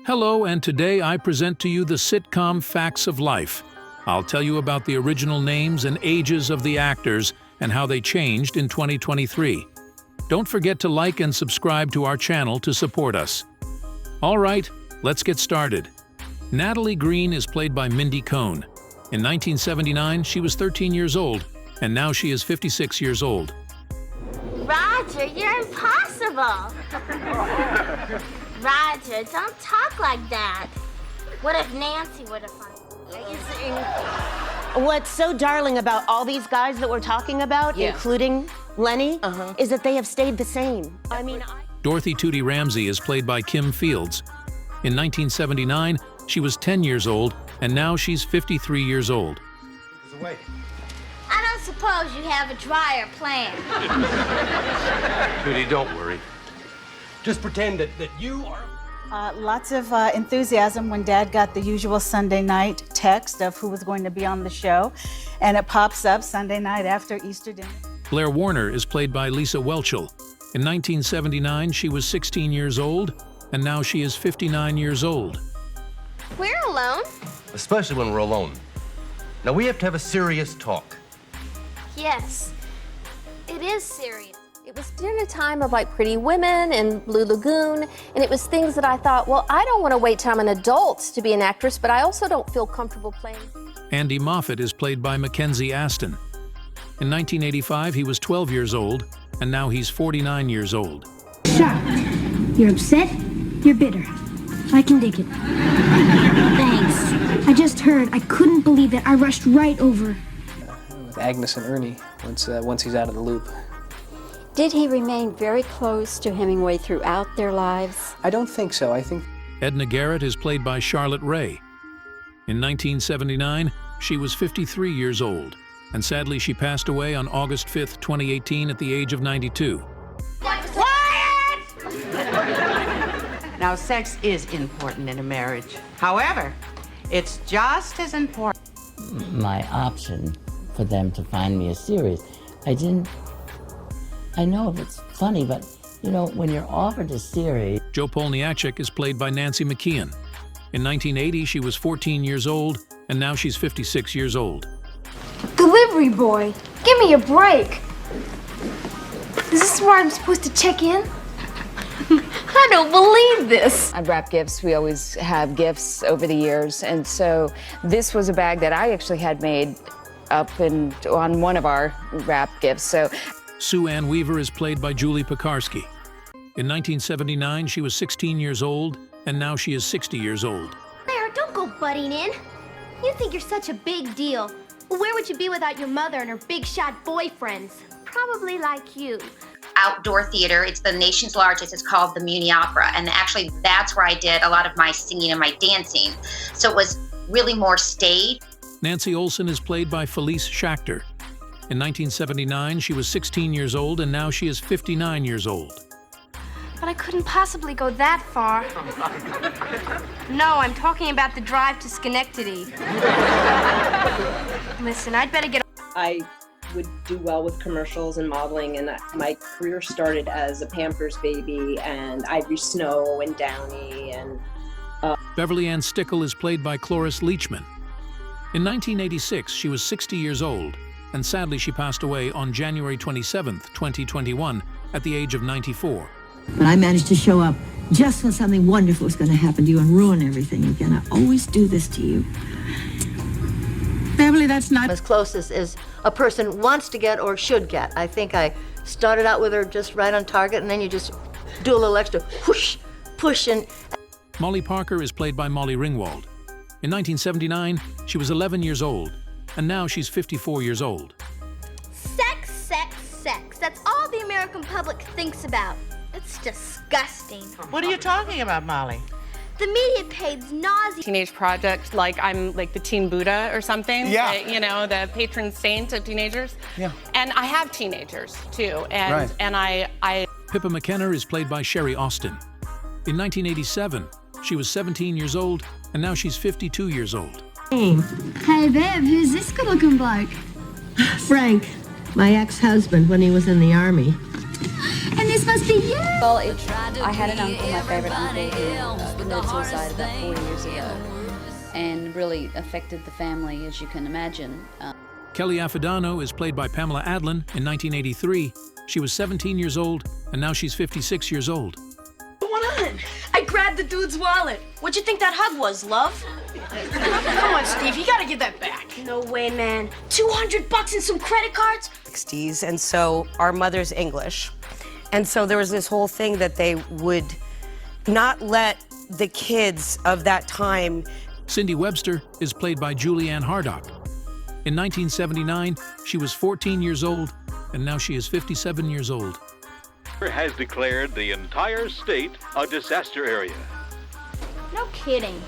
Hello, and today I present to you the sitcom Facts of Life. I'll tell you about the original names and ages of the actors and how they changed in 2023. Don't forget to like and subscribe to our channel to support us. All right, let's get started. Natalie Green is played by Mindy Cohn. In 1979, she was 13 years old, and now she is 56 years old. Roger, you're impossible. Roger, don't talk like that. What if Nancy were to find you? What's so darling about all these guys that we're talking about, including Lenny, is that they have stayed the same. Dorothy Tootie Ramsey is played by Kim Fields. In 1979, she was 10 years old, and now she's 53 years old. I don't suppose you have a dryer plan. Tootie, don't worry. Just pretend that you are... Lots of enthusiasm when Dad got the usual Sunday night text of who was going to be on the show, and it pops up Sunday night after Easter dinner. Blair Warner is played by Lisa Whelchel. In 1979, she was 16 years old, and now she is 59 years old. We're alone. Especially when we're alone. Now, we have to have a serious talk. Yes, it is serious. It was during a time of like Pretty Women and Blue Lagoon, and it was things that I thought, well, I don't want to wait till I'm an adult to be an actress, but I also don't feel comfortable playing. Andy Moffat is played by Mackenzie Aston. In 1985, he was 12 years old, and now he's 49 years old. Shocked. You're upset. You're bitter. I can dig it. Thanks. I just heard. I couldn't believe it. I rushed right over. With Agnes and Ernie, once he's out of the loop. Did he remain very close to Hemingway throughout their lives? I don't think so. I think Edna Garrett is played by Charlotte Rae. In 1979, she was 53 years old, and sadly she passed away on August 5, 2018 at the age of 92. Quiet! Now, sex is important in a marriage. However, it's just as important. My option for them to find me a series, I know it's funny, but you know, when you're offered a series... Jo Polniaczek is played by Nancy McKeon. In 1980, she was 14 years old, and now she's 56 years old. Delivery boy, give me a break. Is this where I'm supposed to check in? I don't believe this. On wrap gifts, we always have gifts over the years, and so this was a bag that I actually had made up on one of our wrap gifts. So Sue Ann Weaver is played by Julie Pekarsky. In 1979, she was 16 years old, and now she is 60 years old. Claire, don't go butting in. You think you're such a big deal. Well, where would you be without your mother and her big-shot boyfriends? Probably like you. Outdoor theater. It's the nation's largest. It's called the Muni Opera. And actually, that's where I did a lot of my singing and my dancing. So it was really more stage. Nancy Olson is played by Felice Schachter. In 1979, she was 16 years old, and now she is 59 years old. But I couldn't possibly go that far. No, I'm talking about the drive to Schenectady. Listen, I'd better get... I would do well with commercials and modeling, and my career started as a Pampers baby and Ivory Snow and Downy and... Beverly Ann Stickle is played by Cloris Leachman. In 1986, she was 60 years old, and sadly she passed away on January 27, 2021, at the age of 94. But I managed to show up just when something wonderful was going to happen to you and ruin everything again. I always do this to you. Beverly, that's not as close as a person wants to get or should get. I think I started out with her just right on target, and then you just do a little extra whoosh, push, and... Molly Parker is played by Molly Ringwald. In 1979, she was 11 years old, and now she's 54 years old. Sex, sex, sex. That's all the American public thinks about. It's disgusting. What are you talking about, Molly? The media pays nausea. Teenage project, like I'm like the Teen Buddha or something. Yeah. You know, the patron saint of teenagers. Yeah. And I have teenagers too, and Right. and I. Pippa McKenna is played by Sherry Austin. In 1987, she was 17 years old, and now she's 52 years old. Hey, babe, who's this good-looking bloke? Frank, my ex-husband when he was in the Army. And this Ghostbusty, yeah! Well, I had an uncle, my favorite uncle, who committed suicide about 4 years ago, and really affected the family, as you can imagine. Kelly Affidano is played by Pamela Adlon in 1983. She was 17 years old, and now she's 56 years old. What's going on? I grabbed the dude's wallet. What'd you think that hug was, love? Come on, Steve, you gotta give that back. No way, man. $200 and some credit cards? 60s, and so our mother's English. And so there was this whole thing that they would not let the kids of that time. Cindy Webster is played by Julianne Hardock. In 1979, she was 14 years old, and now she is 57 years old. Has declared the entire state a disaster area. No kidding.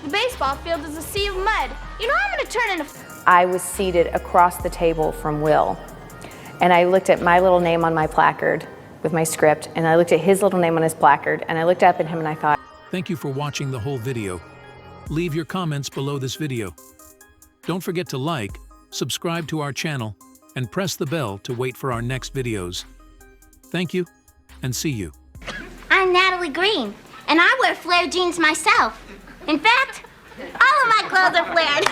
The baseball field is a sea of mud. You know, I'm gonna turn into... I was seated across the table from Will, and I looked at my little name on my placard with my script, and I looked at his little name on his placard, and I looked up at him and I thought... Thank you for watching the whole video. Leave your comments below this video. Don't forget to like, subscribe to our channel, and press the bell to wait for our next videos. Thank you, and see you. I'm Natalie Green, and I wear flare jeans myself. In fact, all of my clothes are flared.